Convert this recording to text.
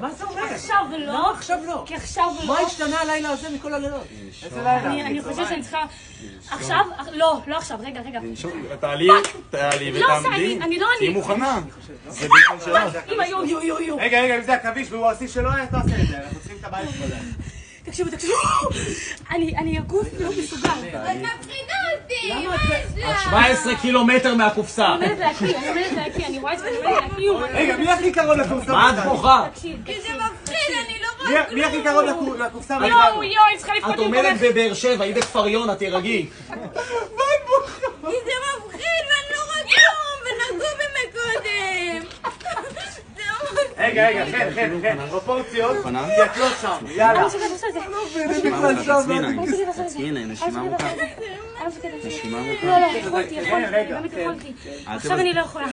מה זה אומר? עכשיו לא. למה עכשיו לא? כי עכשיו לא. מה השתנה הלילה הזה מכל הלילות? איזה לילה? אני חושבת שאני צריכה... עכשיו? לא, לא עכשיו, רגע. תעלי ותעמדי, אני לא תהיי מוכנה. זה בגלל שלך. אמא, יו. רגע, אם זה עכביש והוא עשי שלא היה, תעשה את זה, אנחנו צריכים את הבית שלו. תקשיבו. אני הגוף לא מסוגל. את מפחידה אותי, מה יש לה? 17 קילומטר מהקופסה. אני עומדת להקיא, אני רואה את זה, אני עומדת להקיא. רגע, מי הכי קרוב לקופסה? מה את בוכה? תקשיב. כי זה מפחיד, אני לא רואה כלום. מי הכי קרוב לקופסה? אני צריכה לפחות את אומרת בבאר שבע, היא בכפר יונה, תירגעי. כי זה מפחיד ואני לא רואה כלום, ונגעו בי מקודם. רגע, כן, פרופורציות, כי את לא שם, יאללה. נשימה עמוקה. נשימה עמוקה. לא, יכולתי. עכשיו אני לא יכולה.